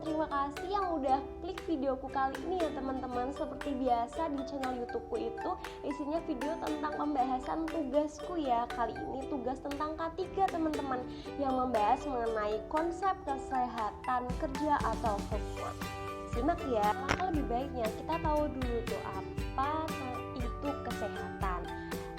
terima kasih yang udah klik videoku kali ini ya teman-teman. Seperti biasa di channel YouTubeku itu isinya video tentang pembahasan tugasku ya. Kali ini tugas tentang K3 teman-teman, yang membahas mengenai konsep kesehatan kerja atau health work. Simak ya. Langkah lebih baiknya kita tahu dulu tuh apa itu kesehatan.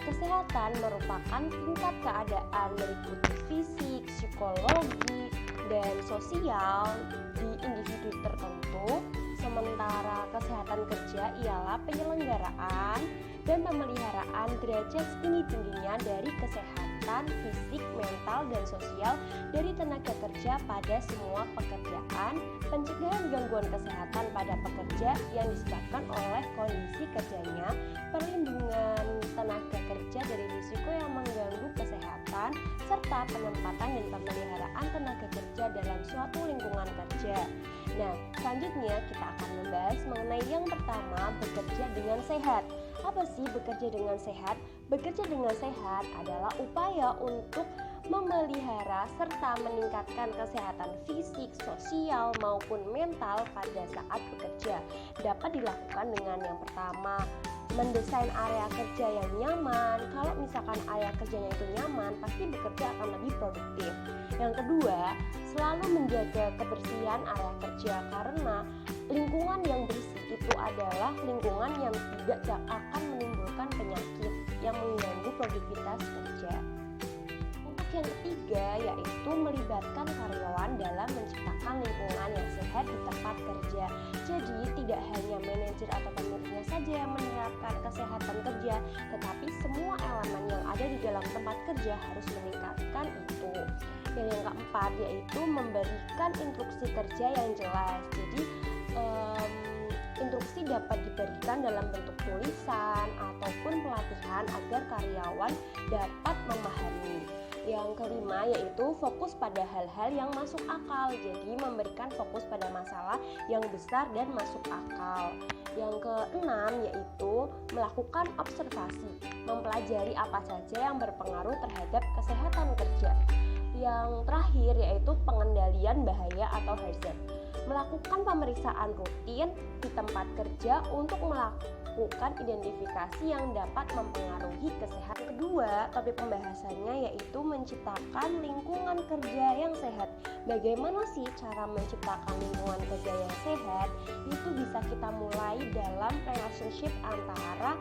Kesehatan merupakan tingkat keadaan meliputi fisik, psikologi, dan sosial di individu tertentu. Sementara kesehatan kerja ialah penyelenggaraan dan pemeliharaan derajat setinggi-tingginya dari kesehatan fisik, mental, dan sosial dari tenaga kerja pada semua pekerjaan, pencegahan gangguan kesehatan pada pekerja yang disebabkan oleh kondisi kerjanya, perlindungan tenaga kerja dari risiko yang mengganggu kesehatan, serta penempatan dan pemeliharaan tenaga kerja dalam suatu lingkungan kerja. Nah, selanjutnya kita akan membahas mengenai yang pertama, bekerja dengan sehat. Apa sih bekerja dengan sehat? Bekerja dengan sehat adalah upaya untuk memelihara serta meningkatkan kesehatan fisik, sosial, maupun mental pada saat bekerja. Dapat dilakukan dengan yang pertama, mendesain area kerja yang nyaman. Kalau misalkan area kerjanya itu nyaman, pasti bekerja akan lebih produktif. Yang kedua, selalu menjaga kebersihan area kerja, karena lingkungan yang bersih itu adalah lingkungan yang tidak akan menimbulkan penyakit yang mengganggu produktivitas kerja. Untuk yang ketiga, yaitu melibatkan karyawan dalam menciptakan lingkungan yang sehat di tempat kerja. Jadi tidak hanya manajer atau pemiliknya saja yang menerapkan kesehatan kerja, tetapi semua elemen yang ada di dalam tempat kerja harus meningkatkan itu. Dan yang keempat, yaitu memberikan instruksi kerja yang jelas. Jadi instruksi dapat diberikan dalam bentuk tulisan ataupun pelatihan agar karyawan dapat memahami. Yang kelima, yaitu fokus pada hal-hal yang masuk akal. Jadi memberikan fokus pada masalah yang besar dan masuk akal. Yang keenam, yaitu melakukan observasi, mempelajari apa saja yang berpengaruh terhadap kesehatan kerja. Yang terakhir, yaitu pengendalian bahaya atau hazard, melakukan pemeriksaan rutin di tempat kerja untuk melakukan identifikasi yang dapat mempengaruhi kesehatan. Kedua, topik pembahasannya yaitu menciptakan lingkungan kerja yang sehat. Bagaimana sih cara menciptakan lingkungan kerja yang sehat? Itu bisa kita mulai dalam relationship antara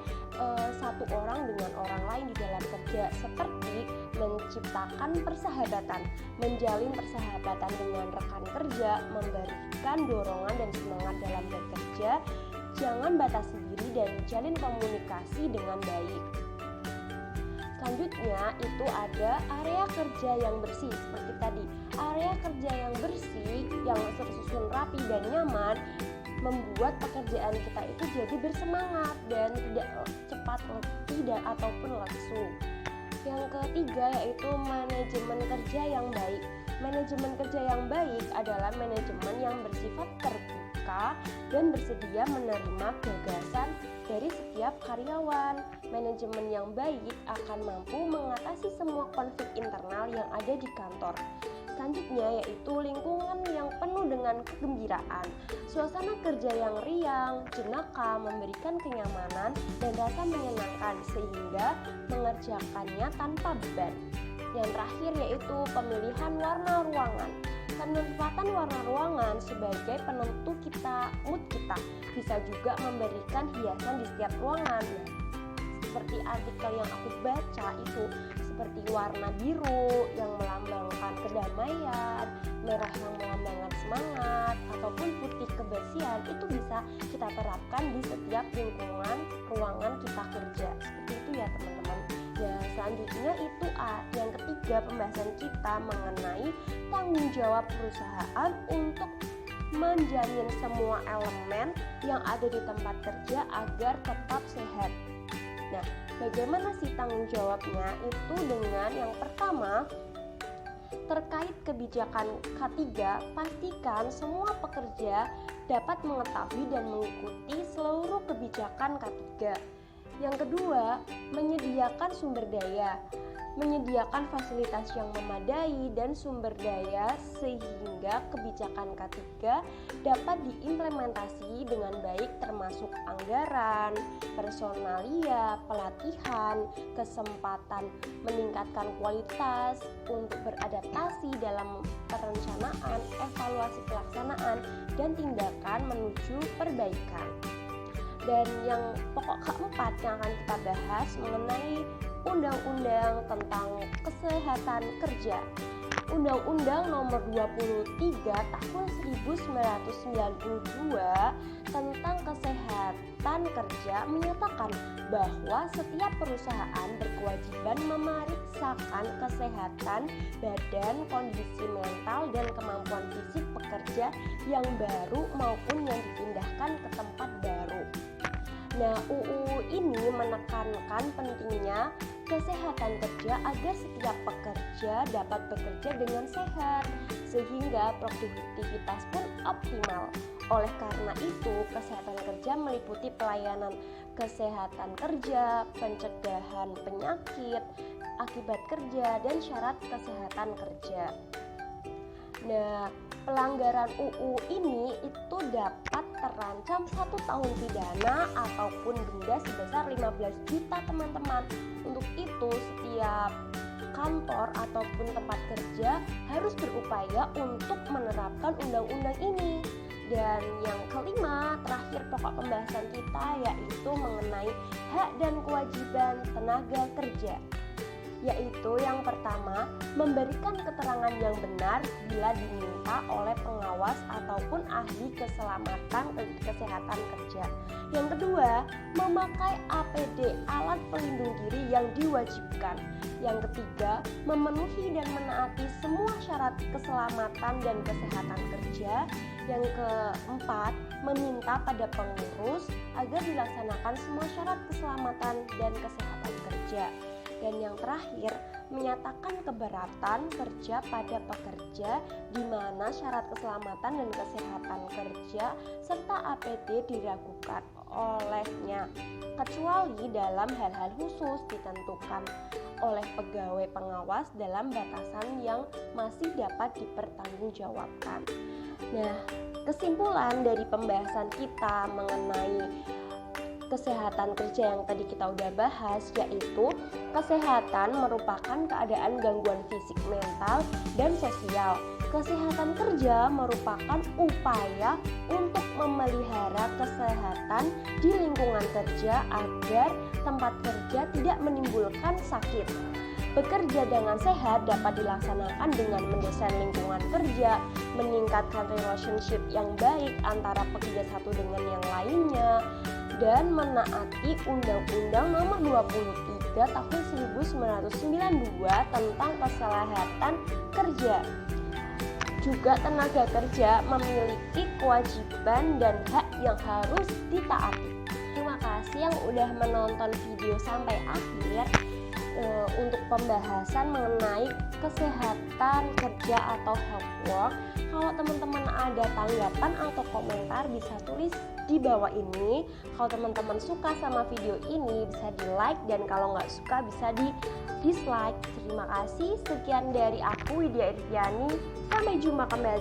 satu orang dengan orang lain di dalam kerja, seperti menciptakan persahabatan, menjalin persahabatan dengan rekan kerja, memberikan dorongan dan semangat dalam bekerja, jangan batasi diri dan jalin komunikasi dengan baik. Selanjutnya itu ada area kerja yang bersih. Seperti tadi, area kerja yang bersih, yang tersusun rapi dan nyaman, membuat pekerjaan kita itu jadi bersemangat dan tidak cepat letih ataupun lesu. Yang ketiga, yaitu manajemen kerja yang baik. Manajemen kerja yang baik adalah manajemen yang bersifat terbuka dan bersedia menerima gagasan dari setiap karyawan. Manajemen yang baik akan mampu mengatasi semua konflik internal yang ada di kantor. Selanjutnya, yaitu lingkungan yang penuh dengan kegembiraan. Suasana kerja yang riang, jenaka, memberikan kenyamanan dan rasa menyenangkan sehingga mengerjakannya tanpa beban. Yang terakhir, yaitu pemilihan warna ruangan. Penempatan warna ruangan sebagai penentu mood kita. Bisa juga memberikan hiasan di setiap ruangan. Seperti artikel yang aku baca itu, seperti warna biru yang melambangkan kedamaian, merah yang melambangkan semangat, ataupun putih kebersihan, itu bisa kita terapkan di setiap lingkungan ruangan kita kerja. Seperti itu ya teman-teman. Ya, selanjutnya itu yang ketiga, pembahasan kita mengenai tanggung jawab perusahaan untuk menjamin semua elemen yang ada di tempat kerja agar tetap sehat. Nah, bagaimana sih tanggung jawabnya? Itu dengan yang pertama, terkait kebijakan K3, pastikan semua pekerja dapat mengetahui dan mengikuti seluruh kebijakan K3. Yang kedua, menyediakan sumber daya, menyediakan fasilitas yang memadai dan sumber daya sehingga kebijakan ketiga dapat diimplementasi dengan baik, termasuk anggaran, personalia, pelatihan, kesempatan meningkatkan kualitas untuk beradaptasi dalam perencanaan, evaluasi pelaksanaan, dan tindakan menuju perbaikan. Dan yang pokok keempat yang akan kita bahas mengenai Undang-Undang tentang Kesehatan Kerja. Undang-Undang Nomor 23 Tahun 1992 tentang Kesehatan Kerja menyatakan bahwa setiap perusahaan berkewajiban memeriksakan kesehatan badan, kondisi mental, dan kemampuan fisik pekerja yang baru maupun yang dipindahkan ke tempat baru. Nah, UU ini menekankan pentingnya kesehatan kerja agar setiap pekerja dapat bekerja dengan sehat sehingga produktivitas pun optimal. Oleh karena itu, kesehatan kerja meliputi pelayanan kesehatan kerja, pencegahan penyakit akibat kerja, dan syarat kesehatan kerja. Nah, pelanggaran UU ini itu dapat terancam 1 tahun pidana ataupun denda sebesar 15 juta teman-teman. Untuk itu setiap kantor ataupun tempat kerja harus berupaya untuk menerapkan undang-undang ini. Dan yang kelima, terakhir pokok pembahasan kita yaitu mengenai hak dan kewajiban tenaga kerja. Yaitu yang pertama, memberikan keterangan yang benar bila diminta oleh pengawas ataupun ahli keselamatan kesehatan kerja. Yang kedua, memakai APD, alat pelindung diri yang diwajibkan. Yang ketiga, memenuhi dan menaati semua syarat keselamatan dan kesehatan kerja. Yang keempat, meminta pada pengurus agar dilaksanakan semua syarat keselamatan dan kesehatan kerja. Dan yang terakhir, menyatakan keberatan kerja pada pekerja di mana syarat keselamatan dan kesehatan kerja serta APD diragukan olehnya, kecuali dalam hal-hal khusus ditentukan oleh pegawai pengawas dalam batasan yang masih dapat dipertanggungjawabkan. Nah, kesimpulan dari pembahasan kita mengenai kesehatan kerja yang tadi kita udah bahas, yaitu kesehatan merupakan keadaan gangguan fisik, mental, dan sosial. Kesehatan kerja merupakan upaya untuk memelihara kesehatan di lingkungan kerja agar tempat kerja tidak menimbulkan sakit. Bekerja dengan sehat dapat dilaksanakan dengan mendesain lingkungan kerja, meningkatkan relationship yang baik antara pekerja satu dengan yang lainnya, dan menaati Undang-Undang Nomor 23 Tahun 1992 tentang Kesehatan Kerja. Juga tenaga kerja memiliki kewajiban dan hak yang harus ditaati. Terima kasih yang udah menonton video sampai akhir. Untuk pembahasan mengenai kesehatan kerja atau health work. Kalau teman-teman ada tanggapan atau komentar bisa tulis di bawah ini. Kalau teman-teman suka sama video ini bisa di like, dan kalau nggak suka bisa di dislike. Terima kasih, sekian dari aku Widya Irviani, sampai jumpa kembali.